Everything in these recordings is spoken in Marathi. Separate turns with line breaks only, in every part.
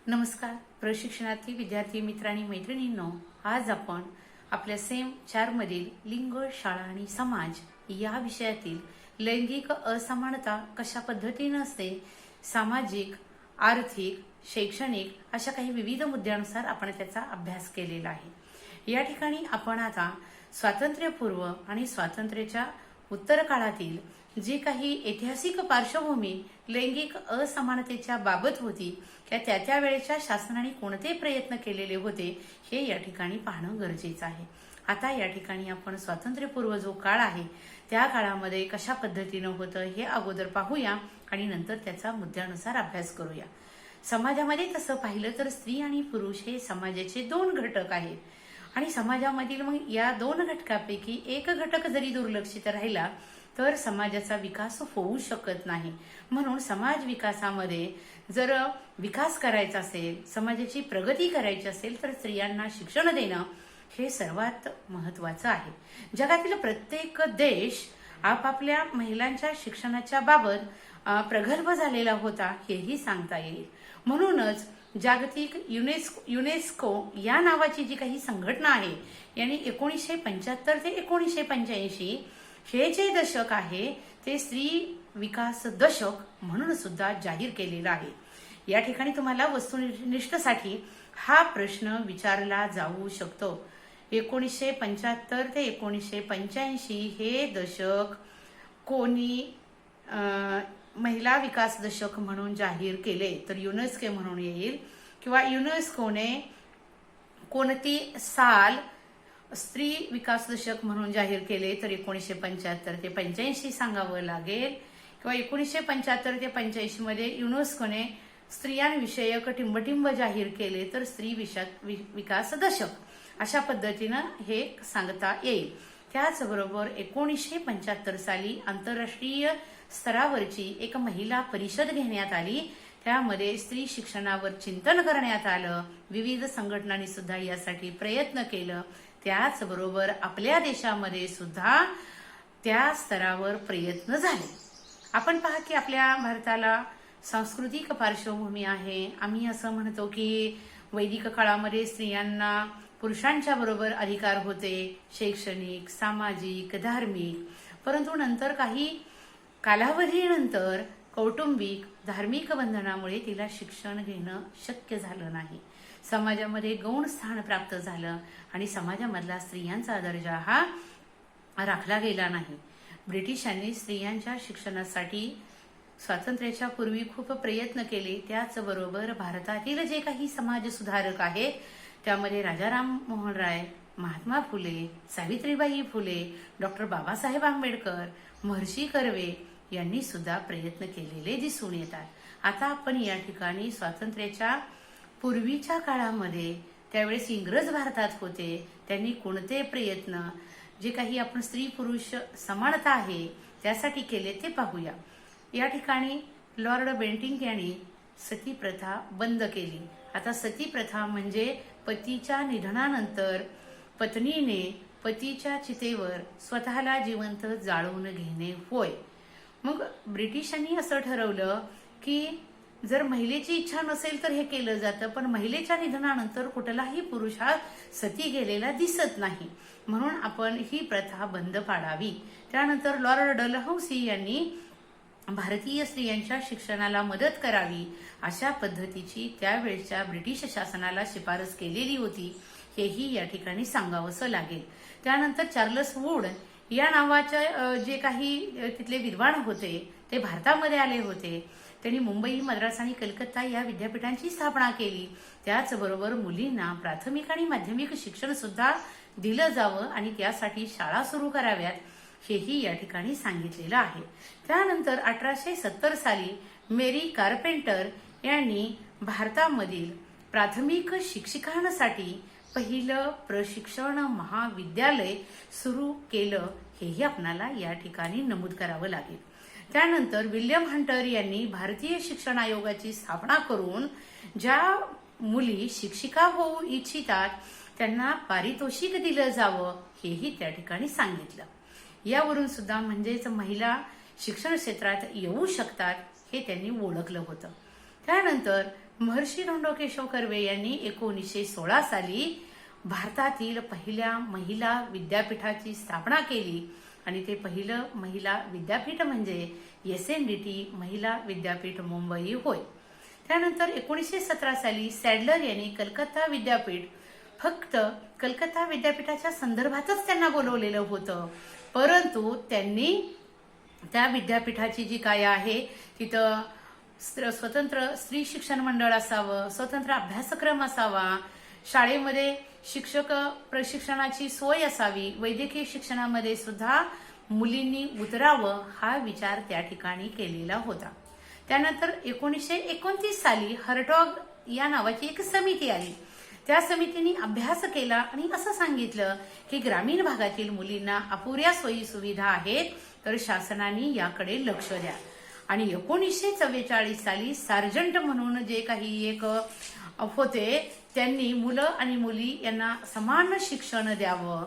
नमस्कार प्रशिक्षणार्थी विद्यार्थी मित्रांनी मैत्रिणींनो, आज आपण आपल्या सेम 4 मधील लिंग, शाळा आणि समाज या विषयातील लैंगिक असमानता कशा पद्धतीने असते, सामाजिक, आर्थिक, शैक्षणिक अशा काही विविध मुद्द्यांनुसार आपण त्याचा अभ्यास केलेला आहे। या ठिकाणी आपण आता स्वातंत्र्यपूर्व आणि स्वातंत्र्याच्या उत्तर काळातील जी काही ऐतिहासिक पार्श्वभूमी लैंगिक असमानतेच्या बाबत होती त्या वेळेच्या शासनाने कोणते प्रयत्न केलेले होते हे या ठिकाणी पाहणं गरजेचं आहे। आता या ठिकाणी आपण स्वातंत्र्यपूर्व जो काळ आहे त्या काळामध्ये कशा पद्धतीनं होतं हे अगोदर पाहूया आणि नंतर त्याचा मुद्द्यानुसार अभ्यास करूया। समाजामध्ये तसं पाहिलं तर स्त्री आणि पुरुष हे समाजाचे 2 घटक आहेत आणि समाजामधील मग या 2 घटकापैकी एक घटक जरी दुर्लक्षित राहिला तर समाजाचा विकास होऊ शकत नाही। म्हणून समाज विकासामध्ये जर विकास करायचा असेल, समाजाची प्रगती करायची असेल तर स्त्रियांना शिक्षण देणं हे सर्वात महत्त्वाचं आहे। जगातील प्रत्येक देश आपापल्या महिलांच्या शिक्षणाच्या बाबत प्रगल्भ झालेला होता हेही सांगता येईल। म्हणूनच जागतिक युनेस्को या नावाची जी काही संघटना आहे यांनी 1975 ते 1985 हे जे दशक आहे ते स्त्री विकास दशक म्हणून सुद्धा जाहीर केलेलं आहे। या ठिकाणी तुम्हाला वस्तुनिष्ठसाठी हा प्रश्न विचारला जाऊ शकतो। 1975 ते 1985 हे दशक कोणी महिला विकास दशक म्हणून जाहीर केले तर युनेस्को म्हणून येईल, किंवा युनेस्कोने कोणती साल स्त्री विकास दशक म्हणून जाहीर केले तर 1975 ते 85 सांगावं लागेल, किंवा 1975 ते 85 मध्ये युनेस्कोने स्त्रियांविषयक टिंबटिंब जाहीर केले तर स्त्री विकास दशक अशा पद्धतीनं हे सांगता येईल। त्याचबरोबर 1975 साली आंतरराष्ट्रीय स्तरावरची एक महिला परिषद घेण्यात आली, त्यामध्ये स्त्री शिक्षणावर चिंतन करण्यात आलं, विविध संघटनांनी सुद्धा यासाठी प्रयत्न केलं। त्याचबरोबर आपल्या देशामध्ये सुद्धा त्या स्तरावर प्रयत्न झाले। आपण पहा की आपल्या भारताला सांस्कृतिक पार्श्वभूमी आहे। आम्ही असं म्हणतो की वैदिक काळामध्ये स्त्रियांना पुरुषांच्या बरोबर अधिकार होते, शैक्षणिक, सामाजिक, धार्मिक, परंतु नंतर काही कालावधीनंतर कौटुंबिक, धार्मिक बंधनामुळे तिला शिक्षण घेणं शक्य झालं नाही। समाजामध्ये गौण स्थान प्राप्त झालं आणि समाजामधला स्त्रियांचा दर्जा हा राखला गेला नाही। ब्रिटिशांनी स्त्रियांच्या शिक्षणासाठी स्वातंत्र्याच्या पूर्वी खूप प्रयत्न केले। त्याचबरोबर भारतातील जे काही समाज सुधारक आहेत त्यामध्ये राजाराम मोहन राय, महात्मा फुले, सावित्रीबाई फुले, डॉक्टर बाबासाहेब आंबेडकर, महर्षी कर्वे यांनी सुद्धा प्रयत्न केलेले दिसून येतात। आता आपण या ठिकाणी स्वातंत्र्याच्या पूर्वीच्या काळामध्ये त्यावेळेस इंग्रज भारतात होते, त्यांनी कोणते प्रयत्न जे काही आपण स्त्री पुरुष समानता आहे त्यासाठी केले ते पाहूया। या ठिकाणी लॉर्ड बेंटिंक यांनी सती प्रथा बंद केली। आता सती प्रथा म्हणजे पतीच्या निधनानंतर पत्नीने पतीच्या चितेवर स्वतःला जिवंत जाळून घेणे होय। मग ब्रिटिशांनी असं ठरवलं की जर महिलेची इच्छा नसेल तर हे केलं जातं, पण महिलेच्या निधनानंतर कुठलाही पुरुष हा सती गेलेला दिसत नाही, म्हणून आपण ही प्रथा बंद पाडावी। त्यानंतर लॉर्ड डलहौसी यांनी भारतीय स्त्रियांच्या शिक्षणाला मदत करावी अशा पद्धतीची त्यावेळच्या ब्रिटिश शासनाला शिफारस केलेली होती, हेही या ठिकाणी सांगावंसं लागेल। त्यानंतर चार्ल्स वूड या नावाचे जे काही तिथले विद्वान होते ते भारतामध्ये आले होते। त्यांनी मुंबई, मद्रास आणि कलकत्ता या विद्यापीठांची स्थापना केली। त्याचबरोबर मुलींना प्राथमिक आणि माध्यमिक शिक्षण सुद्धा दिलं जावं आणि त्यासाठी शाळा सुरू कराव्यात हेही या ठिकाणी सांगितलेलं आहे। त्यानंतर 1870 साली मेरी कार्पेंटर यांनी भारतामधील प्राथमिक शिक्षिकांसाठी पहिलं प्रशिक्षण महाविद्यालय सुरू केलं, हेही आपल्याला या ठिकाणी नमूद करावं लागेल। त्यानंतर विल्यम हंटर यांनी भारतीय शिक्षण आयोगाची स्थापना करून ज्या मुली शिक्षिका होऊ इच्छितात त्यांना पारितोषिक दिलं जावं हेही त्या ठिकाणी सांगितलं। यावरून सुद्धा म्हणजेच महिला शिक्षण क्षेत्रात येऊ शकतात हे त्यांनी ओळखलं होतं। त्यानंतर महर्षी धोंडो केशव कर्वे यांनी 1916 साली भारतातील पहिल्या महिला विद्यापीठाची स्थापना केली आणि ते पहिलं महिला विद्यापीठ म्हणजे SNDT महिला विद्यापीठ मुंबई होय. त्यानंतर 1917 साली सॅडलर यांनी कलकत्ता विद्यापीठ फक्त कलकत्ता विद्यापीठाच्या संदर्भातच त्यांना बोलवलेलं होतं, परंतु त्यांनी त्या विद्यापीठाची जी काय आहे तिथं स्वतंत्र स्त्री शिक्षण मंडळ असावं, स्वतंत्र अभ्यासक्रम असावा, शाळेमध्ये शिक्षक प्रशिक्षणाची सोय असावी, वैद्यकीय शिक्षणामध्ये सुद्धा मुलींनी उतरावं हा विचार त्या ठिकाणी केलेला होता. त्यानंतर 1929 साली हर्टॉग या नावाची एक समिती आली. त्या समितीने अभ्यास केला आणि असं सांगितलं की ग्रामीण भागातील मुलींना अपुऱ्या सोयी सुविधा आहेत, तर शासनाने याकडे लक्ष द्या. आणि 1944 साली सार्जंट म्हणून जे काही एक होते त्यांनी मुलं आणि मुली यांना समान शिक्षण द्यावं.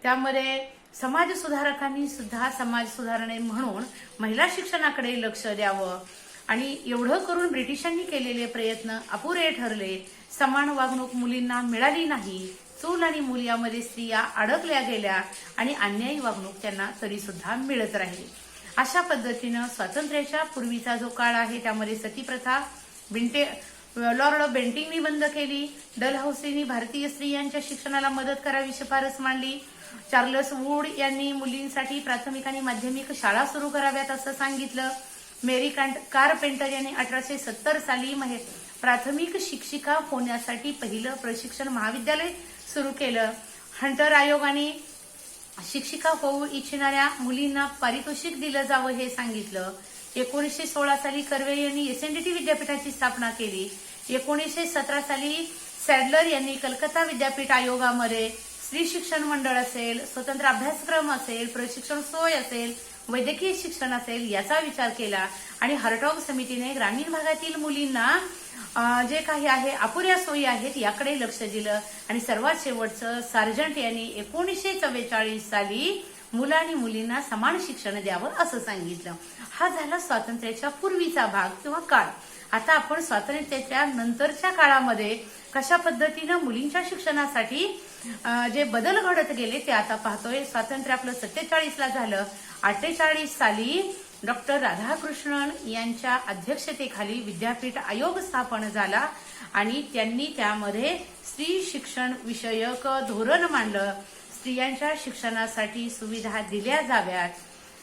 त्यामध्ये समाज सुधारकांनी सुद्धा समाज सुधारणे म्हणून महिला शिक्षणाकडे लक्ष द्यावं. आणि एवढं करून ब्रिटिशांनी केलेले प्रयत्न अपुरे ठरले. समान वागणूक मुलींना मिळाली नाही. चूल आणि मूल यामध्ये स्त्रिया अडकल्या गेल्या आणि अन्यायी वागणूक त्यांना तरी सुद्धा मिळत राहिली. अशा पद्धतीनं स्वातंत्र्याच्या पूर्वीचा जो काळ आहे त्यामध्ये सतीप्रथा लॉर्ड बेंटिंगनी बंद केली. डलहौसीनी भारतीय स्त्रियांच्या शिक्षणाला मदत करावी शिफारस मांडली. चार्ल्स वूड यांनी मुलींसाठी प्राथमिक आणि माध्यमिक शाळा सुरू कराव्यात असं सांगितलं. मेरी कारपेंटर यांनी 1870 साली प्राथमिक शिक्षिका होण्यासाठी पहिलं प्रशिक्षण महाविद्यालय सुरू केलं. हंटर आयोगाने शिक्षिका होऊ इच्छिणाऱ्या मुलींना पारितोषिक दिलं जावं हे सांगितलं. 1916 साली कर्वे यांनी SNDT विद्यापीठाची स्थापना केली. 1917 साली सॅडलर यांनी कलकत्ता विद्यापीठ आयोगामध्ये स्त्री शिक्षण मंडळ असेल, स्वतंत्र अभ्यासक्रम असेल, प्रशिक्षण सोय असेल, वैद्यकीय शिक्षण असेल याचा विचार केला. आणि हर्टॉग समितीने ग्रामीण भागातील मुलींना जे काही आहे अपुऱ्या सोयी आहेत याकडे लक्ष दिलं. आणि सर्वात शेवटचं सार्जंट यांनी 1944 साली मुलं आणि मुलींना समान शिक्षण द्यावं असं सांगितलं. हा झाला स्वातंत्र्याच्या पूर्वीचा भाग किंवा काळ. आता आपण स्वातंत्र्याच्या नंतरच्या काळामध्ये कशा पद्धतीनं मुलींच्या शिक्षणासाठी जे बदल घडत गेले ते आता पाहतोय. स्वातंत्र्य आपलं 47 ला झालं. 48 साली डॉक्टर राधाकृष्णन यांच्या अध्यक्षतेखाली विद्यापीठ आयोग स्थापन झाला आणि त्यांनी त्यामध्ये स्त्री शिक्षण विषयक धोरण मांडलं. स्त्रियांच्या शिक्षणासाठी सुविधा दिल्या जाव्यात.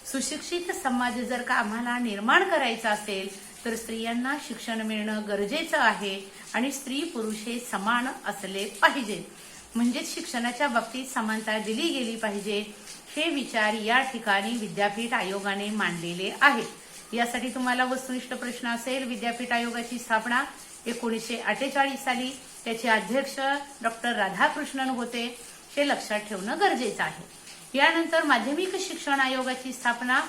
सुशिक्षित समाज जर का आम्हाला निर्माण करायचा असेल तर स्त्रियांना शिक्षण मिळणं गरजेचं आहे आणि स्त्री पुरुष हे समान असले पाहिजे. म्हणजेच शिक्षणाच्या बाबतीत समानता दिली गेली पाहिजे. हे विचार या ठिकाणी विद्यापीठ आयोगाने मांडलेले आहेत. यासाठी तुम्हाला वस्तुनिष्ठ प्रश्न असेल. विद्यापीठ आयोगाची स्थापना 1948 साली, त्याचे अध्यक्ष डॉक्टर राधाकृष्णन होते, हे लक्षात ठेवणं गरजेचं आहे. यानंतर माध्यमिक शिक्षण आयोगाची स्थापना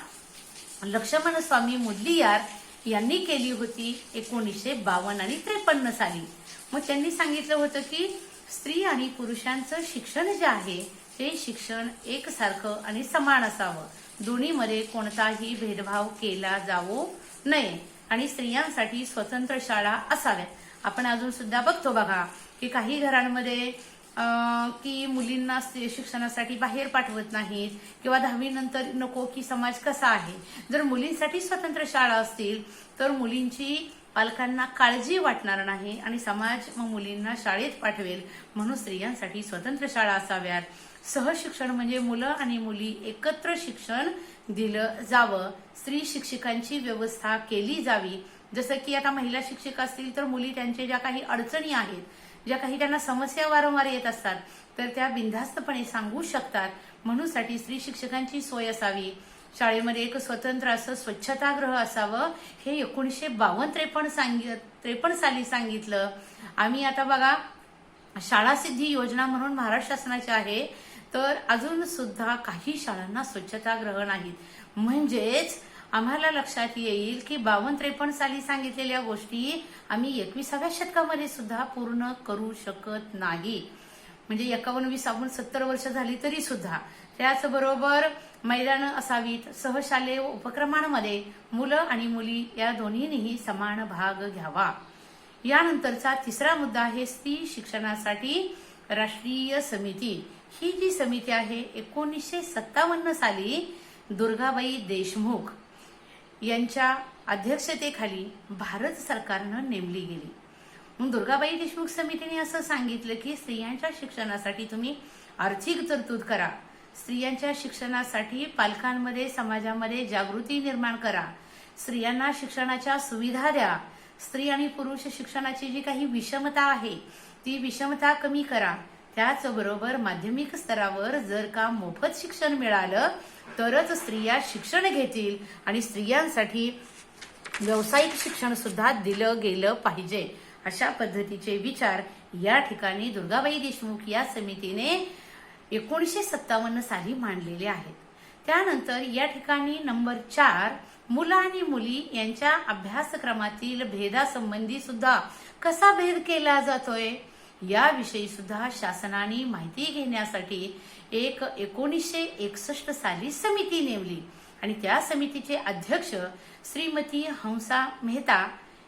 लक्ष्मण स्वामी मुदलियार यांनी केली होती 1952 आणि 53 साली. मग त्यांनी सांगितलं होतं की स्त्री आणि पुरुषांचं शिक्षण जे आहे ते शिक्षण एकसारखं आणि समान असावं. दोन्हीमध्ये कोणताही भेदभाव केला जावो नये आणि स्त्रियांसाठी स्वतंत्र शाळा असाव्यात. आपण अजून सुद्धा बघतो बघा की काही घरांमध्ये की मुलींना शिक्षणासाठी बाहेर पाठवत नाहीत किंवा 10वी नंतर नको की समाज कसा आहे. जर मुलींसाठी स्वतंत्र शाळा असतील तर मुलींची पालकांना काळजी वाटणार नाही आणि समाज मग मुलींना शाळेत पाठवेल. म्हणून स्त्रियांसाठी स्वतंत्र शाळा असाव्यात. सहशिक्षण म्हणजे मुलं आणि मुली एकत्र शिक्षण दिलं जावं. स्त्री शिक्षिकांची व्यवस्था केली जावी. जसं की आता महिला शिक्षक असतील तर मुली त्यांच्या ज्या काही अडचणी आहेत, ज्या काही त्यांना समस्या वारंवार येत असतात तर त्या बिनधास्तपणे सांगू शकतात. म्हणून साठी स्त्री शिक्षकांची सोय असावी. शाळेमध्ये एक स्वतंत्र असं स्वच्छतागृह असावं. हे 1952-53 साली सांगितलं. आम्ही आता बघा शाळा सिद्धी योजना म्हणून महाराष्ट्र शासनाची आहे, तर अजून सुद्धा काही शाळांना स्वच्छतागृह नाहीत. म्हणजेच आम्हाला लक्षात येईल की 52-53 साली सांगितलेल्या गोष्टी आम्ही 21व्या शतकामध्ये सुद्धा पूर्ण करू शकत नाही. म्हणजे 51-20 आपण 70 वर्ष झाली तरी सुद्धा. त्याचबरोबर मैदानं असावीत, सहशालेय उपक्रमांमध्ये मुलं आणि मुली या दोन्हींनीही समान भाग घ्यावा. यानंतरचा तिसरा मुद्दा आहे स्त्री शिक्षणासाठी राष्ट्रीय समिती. ही जी समिती आहे 1957 साली दुर्गाबाई देशमुख यांच्या अध्यक्षतेखाली भारत सरकारनं नेमली गेली. मग दुर्गाबाई देशमुख समितीने असं सांगितलं की स्त्रियांच्या शिक्षणासाठी तुम्ही आर्थिक तरतूद करा, स्त्रियांच्या शिक्षणासाठी पालकांमध्ये समाजामध्ये जागृती निर्माण करा, स्त्रियांना शिक्षणाच्या सुविधा द्या, स्त्री आणि पुरुष शिक्षणाची जी काही विषमता आहे ती विषमता कमी करा. त्याचबरोबर माध्यमिक स्तरावर जर का मोफत शिक्षण मिळालं तरच स्त्रिया शिक्षण घेतील आणि स्त्रियांसाठी व्यावसायिक शिक्षण सुद्धा दिलं गेलं पाहिजे. अशा पद्धतीचे विचार या ठिकाणी दुर्गाबाई देशमुख या समितीने 1957 साली मांडलेले आहेत. त्यानंतर या ठिकाणी नंबर 4 मुलं आणि मुली यांच्या अभ्यासक्रमातील भेदासंबंधी सुद्धा कसा भेद केला जातोय याविषयी सुद्धा शासनाने माहिती घेण्यासाठी एक 1961 साली समिती नेमली आणि त्या समितीचे अध्यक्ष श्रीमती हंसा मेहता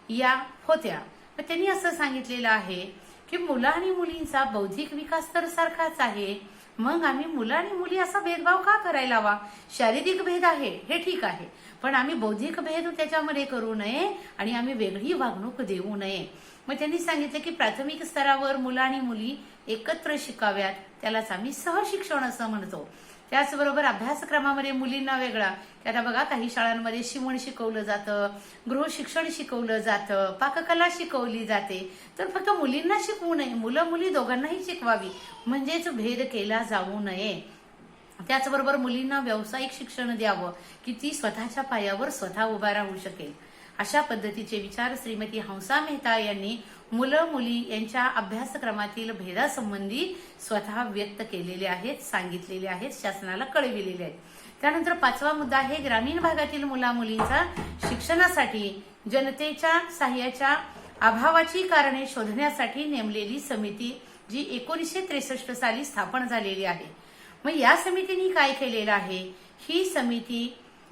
या होत्या. त्यांनी असं सांगितलेलं आहे की मुलं आणि मुलींचा बौद्धिक विकास तर सारखाच आहे, मग आम्ही मुलं आणि मुली असा भेदभाव का करायला हवा? शारीरिक भेद आहे हे ठीक आहे, पण आम्ही बौद्धिक भेद त्याच्यामध्ये करू नये आणि आम्ही वेगळी वागणूक देऊ नये. मग त्यांनी सांगितलं की प्राथमिक स्तरावर मुलं आणि मुली एकत्र शिकाव्यात, त्यालाच आम्ही सहशिक्षण असं म्हणतो. त्याचबरोबर अभ्यासक्रमामध्ये मुलींना वेगळा, की आता बघा काही शाळांमध्ये शिवण शिकवलं जातं, गृह शिक्षण शिकवलं जातं, पाककला शिकवली जाते, तर फक्त मुलींना शिकवू नये, मुलं मुली दोघांनाही शिकवावी, म्हणजेच भेद केला जाऊ नये. त्याचबरोबर मुलींना व्यावसायिक शिक्षण द्यावं की ती स्वतःच्या पायावर स्वतः उभा राहू शकेल. अशा पद्धतीचे विचार श्रीमती हंसा मेहता यांनी मुलं मुली यांच्या अभ्यासक्रमातील भेदासंबंधी स्वतः व्यक्त केलेले आहेत, सांगितलेले आहेत, शासनाला कळविलेले आहेत. त्यानंतर 5वा मुद्दा आहे ग्रामीण भागातील मुला मुलींचा शिक्षणासाठी जनतेच्या साह्याच्या अभावाची कारणे शोधण्यासाठी नेमलेली समिती जी 1963 साली स्थापन झालेली आहे. मग या समितीने काय केलेलं आहे? ही समिती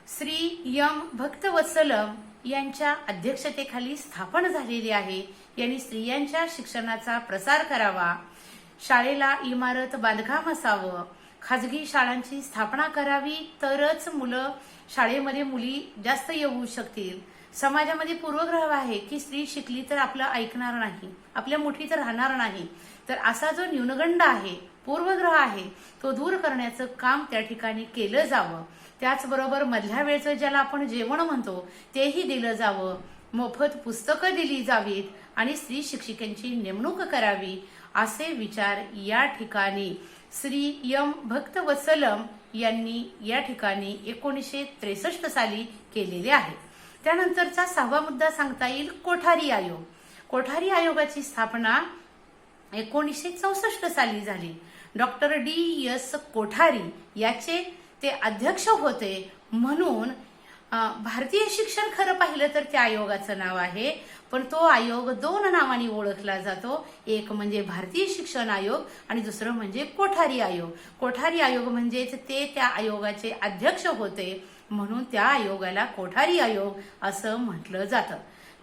श्री एम भक्तवत्सलम यांच्या अध्यक्षतेखाली स्थापन झालेली आहे. यांनी स्त्रियांच्या शिक्षणाचा प्रसार करावा, शाळेला इमारत बांधकाम असावं, खाजगी शाळांची स्थापना करावी, तरच मुलं शाळेमध्ये मुली जास्त येऊ शकतील. समाजामध्ये पूर्वग्रह आहे की स्त्री शिकली तर आपलं ऐकणार नाही, आपल्या मुठीत राहणार नाही, तर असा जो न्यूनगंड आहे, पूर्वग्रह आहे, तो दूर करण्याचं काम त्या ठिकाणी केलं जावं. त्याचबरोबर मधल्या वेळचं ज्याला आपण जेवण म्हणतो तेही दिलं जावं, मोफत पुस्तकं दिली जावीत आणि स्त्री शिक्षिकांची नेमणूक करावी, असे विचार या ठिकाणी श्री एम भक्तवत्सलम यांनी या ठिकाणी 1963 साली केलेले आहे. त्यानंतरचा 6वा मुद्दा सांगता येईल कोठारी आयोग. कोठारी आयोगाची स्थापना 1964 साली झाली. Doctor D.S. कोठारी याचे ते अध्यक्ष होते, म्हणून भारतीय शिक्षण खरं पाहिलं तर त्या आयोगाचं नाव आहे, पण तो आयोग 2 नावांनी ओळखला जातो. एक म्हणजे भारतीय शिक्षण आयोग आणि दुसरं म्हणजे कोठारी आयोग. कोठारी आयोग म्हणजेच ते त्या आयोगाचे अध्यक्ष होते, म्हणून त्या आयोगाला कोठारी आयोग असं म्हटलं जातं.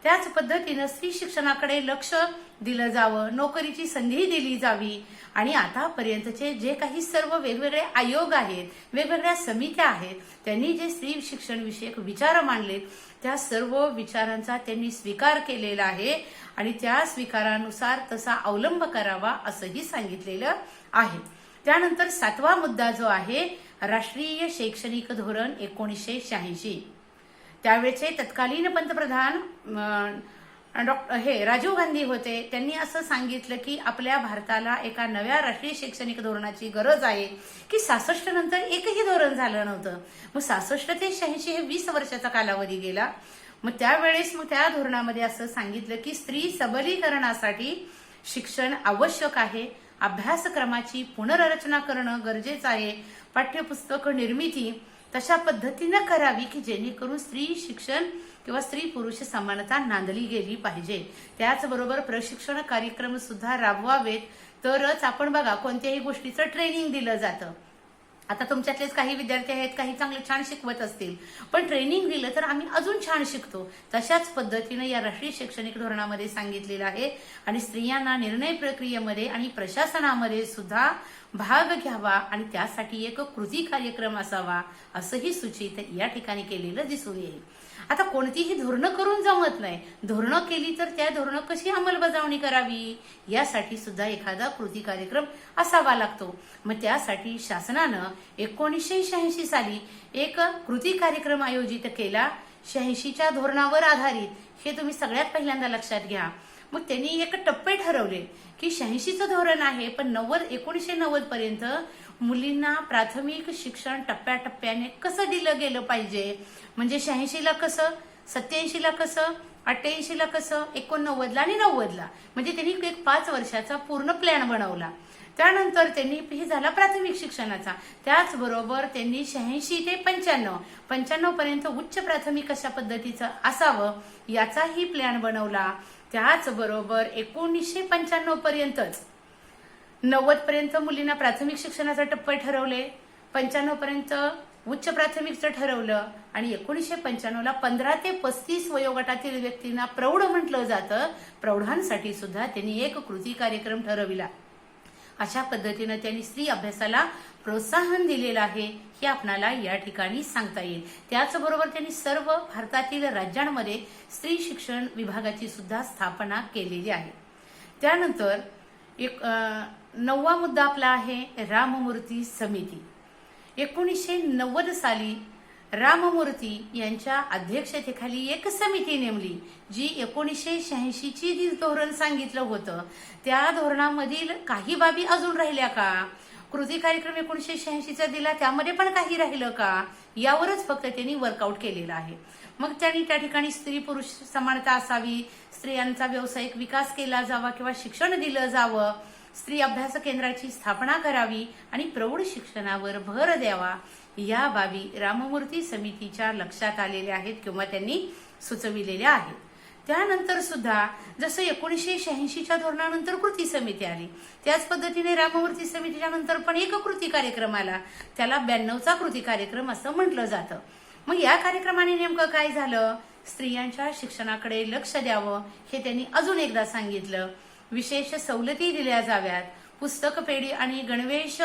त्याच पद्धतीनं स्त्री शिक्षणाकडे लक्ष दिलं जावं, नोकरीची संधी दिली जावी आणि आतापर्यंतचे जे काही सर्व वेगवेगळे आयोग आहेत, वेगवेगळ्या समित्या आहेत, त्यांनी जे स्त्री शिक्षण विषयक विचार मांडलेत त्या सर्व विचारांचा त्यांनी स्वीकार केलेला आहे आणि त्या स्वीकारानुसार तसा अवलंब करावा असंही सांगितलेलं आहे. त्यानंतर 7वा मुद्दा जो आहे राष्ट्रीय शैक्षणिक धोरण 1986. त्यावेळेचे तत्कालीन पंतप्रधान राजीव गांधी होते. त्यांनी असं सांगितलं की आपल्या भारताला एका नव्या राष्ट्रीय शैक्षणिक धोरणाची गरज आहे की 66 नंतर एकही धोरण झालं नव्हतं. मग 66 ते 86 हे 20 वर्षाचा कालावधी गेला. मग त्यावेळेस त्या धोरणामध्ये असं सांगितलं की स्त्री सबलीकरणासाठी शिक्षण आवश्यक आहे, अभ्यासक्रमाची पुनर्रचना करणं गरजेचं आहे, पाठ्यपुस्तक निर्मिती तशा पद्धतीनं करावी की जेणेकरून स्त्री शिक्षण किंवा स्त्री पुरुष समानता नांदली गेली पाहिजे. त्याचबरोबर प्रशिक्षण कार्यक्रम सुद्धा राबवावेत, तरच आपण बघा कोणत्याही गोष्टीचं ट्रेनिंग दिलं जातं. आता तुमच्यातलेच काही विद्यार्थी आहेत, काही चांगले छान शिकवत असतील, पण ट्रेनिंग दिलं तर आम्ही अजून छान शिकतो. तशाच पद्धतीने या राष्ट्रीय शैक्षणिक धोरणामध्ये सांगितलेलं आहे. आणि स्त्रियांना निर्णय प्रक्रियेमध्ये आणि प्रशासनामध्ये सुद्धा भाग घ्यावा आणि त्यासाठी एक कृती कार्यक्रम असावा, असंही सूचित या ठिकाणी केलेलं दिसून येईल. आता कोणतीही धोरणं करून जमत नाही. धोरणं केली तर त्या धोरणं कशी अंमलबजावणी करावी, यासाठी सुद्धा एखादा कृती कार्यक्रम असावा लागतो. मग त्यासाठी शासनानं 1986 साली एक कृती कार्यक्रम आयोजित केला. 86च्या धोरणावर आधारित, हे तुम्ही सगळ्यात पहिल्यांदा लक्षात घ्या. मग त्यांनी एक टप्पे ठरवले की 86चं धोरण आहे, पण 1990 पर्यंत मुलींना प्राथमिक शिक्षण टप्प्याटप्प्याने कसं दिलं गेलं पाहिजे. म्हणजे 86ला कसं, 87ला कसं, 88ला कसं, 89ला आणि 90ला, म्हणजे त्यांनी एक 5 वर्षाचा पूर्ण प्लॅन बनवला. त्यानंतर त्यांनी हे झाला प्राथमिक शिक्षणाचा. त्याचबरोबर त्यांनी 86 ते 95 पर्यंत उच्च प्राथमिक कशा पद्धतीचं असावं याचाही प्लॅन बनवला. त्याचबरोबर 1995 पर्यंतच 90 पर्यंत मुलींना प्राथमिक शिक्षणाचा टप्पे ठरवले, 95 पर्यंत उच्च प्राथमिकचं ठरवलं आणि 1995ला 15 ते 35 वयोगटातील व्यक्तींना प्रौढ म्हटलं जातं. प्रौढांसाठी सुद्धा त्यांनी एक कृती कार्यक्रम ठरविला. अशा पद्धतीनं त्यांनी स्त्री अभ्यासाला प्रोत्साहन दिलेलं आहे, हे आपणाला या ठिकाणी सांगता येईल. त्याचबरोबर त्यांनी सर्व भारतातील राज्यांमध्ये स्त्री शिक्षण विभागाची सुद्धा स्थापना केलेली आहे. त्यानंतर एक 9वा मुद्दा आपला आहे राममूर्ती समिती. 1990 साली राममूर्ती यांच्या अध्यक्षतेखाली एक समिती नेमली, जी 1986ची जी धोरण सांगितलं होतं त्या धोरणामधील काही बाबी अजून राहिल्या का, कृती कार्यक्रम 1986चा दिला त्यामध्ये पण काही राहिलं का, यावरच फक्त त्यांनी वर्कआउट केलेलं आहे. मग त्यांनी त्या ठिकाणी स्त्री पुरुष समानता असावी, स्त्रियांचा व्यावसायिक विकास केला जावा किंवा शिक्षण दिलं जावं, स्त्री अभ्यास केंद्राची स्थापना करावी आणि प्रौढ शिक्षणावर भर द्यावा, या बाबी राममूर्ती समितीच्या लक्षात आलेल्या आहेत किंवा त्यांनी सुचविलेल्या आहेत. त्यानंतर सुद्धा जसं 1986च्या धोरणानंतर कृती समिती आली, त्याच पद्धतीने राममूर्ती समितीच्या नंतर पण एक कृती कार्यक्रम आला, त्याला 92चा कृती कार्यक्रम असं म्हटलं जातं. मग या कार्यक्रमाने नेमकं काय झालं, स्त्रियांच्या शिक्षणाकडे लक्ष द्यावं हे त्यांनी अजून एकदा सांगितलं. विशेष सवलती दिल्या जाव्यात, पुस्तक पेढी आणि गणवेश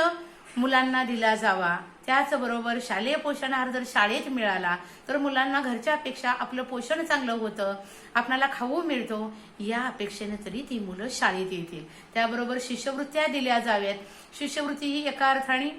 मुलांना दिला जावा. त्याचबरोबर शालेय पोषण आहार जर शाळेत मिळाला तर मुलांना घरच्या अपेक्षा आपलं पोषण चांगलं होतं, आपल्याला खाऊ मिळतो, या अपेक्षेने तरी ती मुलं शाळेत येतील. त्याबरोबर शिष्यवृत्त्या दिल्या जाव्यात. शिष्यवृत्ती ही एका अर्थाने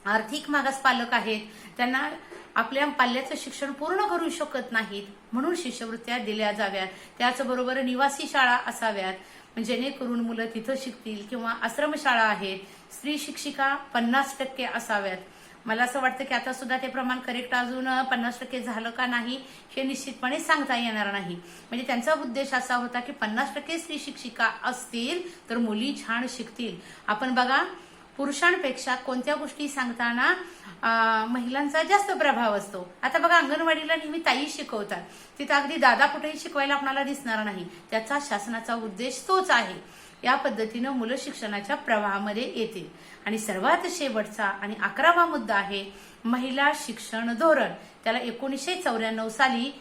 आर्थिक मागास पालक आहेत, त्यांना आपल्या पाल्याचं शिक्षण पूर्ण करू शकत नाहीत, म्हणून शिष्यवृत्त्या दिल्या जाव्यात. त्याचबरोबर निवासी शाळा असाव्यात, जेणेकरून मुलं तिथं शिकतील, किंवा आश्रमशाळा आहेत. स्त्री शिक्षिका 50% असाव्यात. मला असं वाटतं की आता सुद्धा ते प्रमाण करेक्ट अजून 50% झालं का नाही हे निश्चितपणे सांगता येणार नाही. म्हणजे त्यांचा उद्देश असा होता की 50% स्त्री शिक्षिका असतील तर मुली छान शिकतील. आपण बघा, पुरुषांपेक्षा कोणत्या गोष्टी सांगताना महिलांचा जास्त प्रभाव असतो. आता बघा, अंगणवाडीला नेहमी ताई शिकवतात, तिथं अगदी दादा कुठेही शिकवायला आपल्याला दिसणार नाही. त्याचा शासनाचा उद्देश तोच आहे. या पद्धतीनं मुलं शिक्षणाच्या प्रवाहामध्ये येतील. आणि सर्वात शेवटचा आणि 11वा मुद्दा आहे महिला शिक्षण धोरण. त्याला 1994 साली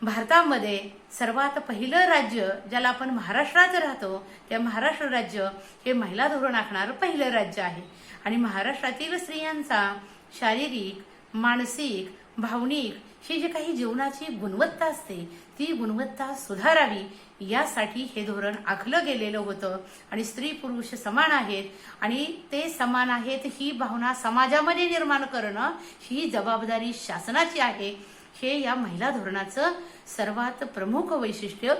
भारतामध्ये सर्वात पहिलं राज्य, ज्याला आपण महाराष्ट्रात राहतो, त्या महाराष्ट्र राज्य हे महिला धोरण आखणारं पहिलं राज्य आहे. आणि महाराष्ट्रातील स्त्रियांचा शारीरिक, मानसिक, भावनिक ही जी काही जीवनाची गुणवत्ता असते ती गुणवत्ता सुधारावी, यासाठी हे धोरण आखलं गेलेलं होतं. आणि स्त्री पुरुष समान आहेत आणि ते समान आहेत ही भावना समाजामध्ये निर्माण करणं ही जबाबदारी शासनाची आहे. हे या महिला धोरणाचं सर्वात प्रमुख वैशिष्ट्य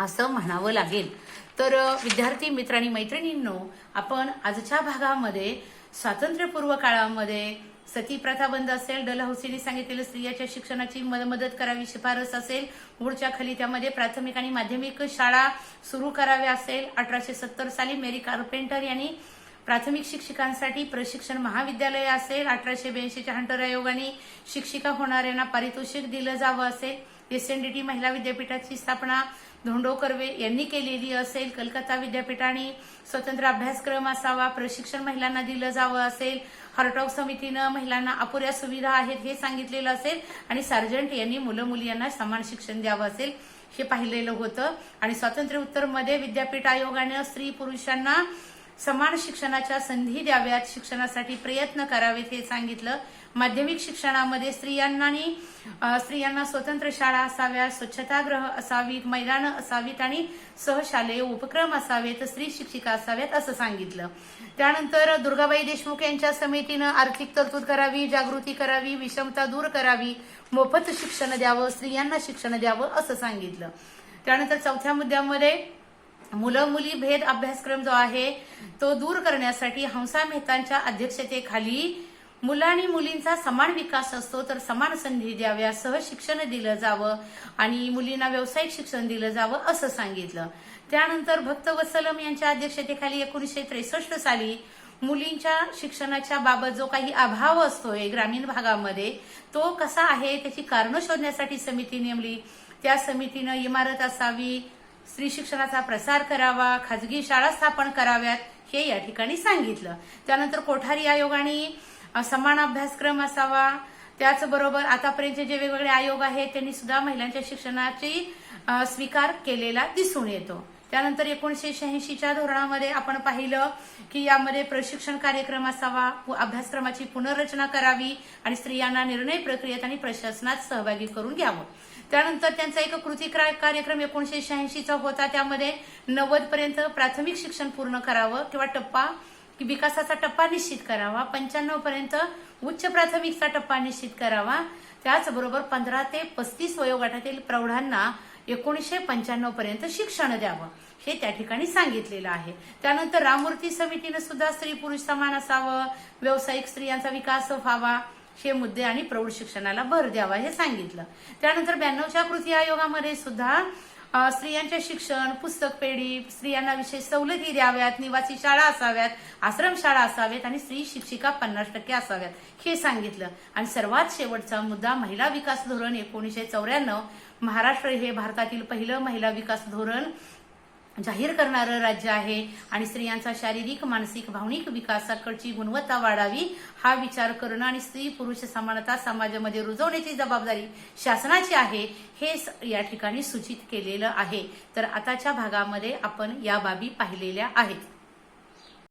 असं म्हणावं लागेल. तर विद्यार्थी मित्रांनी मैत्रिणींनो, आपण आजच्या भागामध्ये स्वातंत्र्यपूर्व काळामध्ये सती प्रथा बंद असेल, डलहौसीने सांगितलेलं स्त्रियांच्या शिक्षणाची मदत करावी शिफारस असेल, पुढच्या खाली त्यामध्ये प्राथमिक आणि माध्यमिक शाळा सुरू कराव्या असेल, 1870 साली मेरी कार्पेंटर यांनी प्राथमिक शिक्षकांसाठी प्रशिक्षण महाविद्यालय असेल, 1882च्या हंटर आयोगाने शिक्षिका होणाऱ्यांना पारितोषिक दिलं जावं असेल, SNDT महिला विद्यापीठाची स्थापना धोंडो कर्वे यांनी केलेली असेल, कलकत्ता विद्यापीठाने स्वतंत्र अभ्यासक्रम असावा, प्रशिक्षण महिलांना दिलं जावं असेल, हार्टॉग समितीनं महिलांना अपुऱ्या सुविधा आहेत हे सांगितलेलं असेल आणि सार्जंट यांनी मुलं मुली यांना समान शिक्षण द्यावं असेल हे पाहिलेलं होतं. आणि स्वातंत्र्य उत्तरमध्ये विद्यापीठ आयोगाने स्त्री पुरुषांना समान शिक्षणाच्या संधी द्याव्यात, शिक्षणासाठी प्रयत्न करावेत हे सांगितलं. माध्यमिक शिक्षणामध्ये स्त्रियांना स्वतंत्र शाळा असाव्यात, स्वच्छतागृह असावीत, मैदानं असावीत आणि सहशालेय उपक्रम असावेत, स्त्री शिक्षिका असाव्यात असं सांगितलं. त्यानंतर दुर्गाबाई देशमुख यांच्या समितीनं आर्थिक तरतूद करावी, जागृती करावी, विषमता दूर करावी, मोफत शिक्षण द्यावं, स्त्रियांना शिक्षण द्यावं असं सांगितलं. त्यानंतर चौथ्या मुद्द्यामध्ये मुलं मुली भेद अभ्यासक्रम जो आहे तो दूर करण्यासाठी हंसा मेहतांच्या अध्यक्षतेखाली मुलं आणि मुलींचा समान विकास असतो तर समान संधी द्याव्या, सहशिक्षण दिलं जावं आणि मुलींना व्यावसायिक शिक्षण दिलं जावं असं सांगितलं. त्यानंतर भक्तवत्सलम यांच्या अध्यक्षतेखाली 1963 साली मुलींच्या शिक्षणाच्या बाबत जो काही अभाव असतोय ग्रामीण भागामध्ये तो कसा आहे त्याची कारणं शोधण्यासाठी समिती नेमली. त्या समितीनं इमारत असावी, स्त्री शिक्षणाचा प्रसार करावा, खाजगी शाळा स्थापन कराव्यात हे या ठिकाणी सांगितलं. त्यानंतर कोठारी आयोगाने समान अभ्यासक्रम असावा. त्याचबरोबर आतापर्यंत जे वेगवेगळे आयोग आहेत त्यांनी सुद्धा महिलांच्या शिक्षणाची स्वीकार केलेला दिसून येतो. त्यानंतर 1986च्या धोरणामध्ये आपण पाहिलं की यामध्ये प्रशिक्षण कार्यक्रम असावा, अभ्यासक्रमाची पुनर्रचना करावी आणि स्त्रियांना निर्णय प्रक्रियेत आणि प्रशासनात सहभागी करून घ्यावं. त्यानंतर त्यांचा एक कृती कार्यक्रम 1986चा होता. त्यामध्ये 90 पर्यंत प्राथमिक शिक्षण पूर्ण करावं किंवा विकासाचा टप्पा निश्चित करावा, 95 पर्यंत उच्च प्राथमिकचा टप्पा निश्चित करावा. त्याचबरोबर 15 ते 35 वयोगटातील प्रौढांना 1995 पर्यंत शिक्षण द्यावं हे त्या ठिकाणी सांगितलेलं आहे. त्यानंतर राममूर्ती समितीनं सुद्धा स्त्री पुरुष समान असावं, व्यावसायिक स्त्रियांचा विकास व्हावा हे मुद्दे आणि प्रौढ शिक्षणाला भर द्यावा हे सांगितलं. त्यानंतर 92च्या कृती आयोगामध्ये सुद्धा स्त्रियांचे शिक्षण, पुस्तक पेढी, स्त्रियांना विशेष सवलती द्याव्यात, निवासी शाळा असाव्यात, आश्रमशाळा असाव्यात आणि स्त्री शिक्षिका 50% असाव्यात हे सांगितलं. आणि सर्वात शेवटचा मुद्दा महिला विकास धोरण 1994. महाराष्ट्र हे भारतातील पहिलं महिला विकास धोरण जाहीर करणारं राज्य आहे आणि स्त्रियांचा शारीरिक, मानसिक, भावनिक विकासाकडची गुणवत्ता वाढावी हा विचार करणं आणि स्त्री पुरुष समानता समाजामध्ये रुजवण्याची जबाबदारी शासनाची आहे हे या ठिकाणी सूचित केलेलं आहे. तर आताच्या भागामध्ये आपण या बाबी पाहिलेल्या आहेत.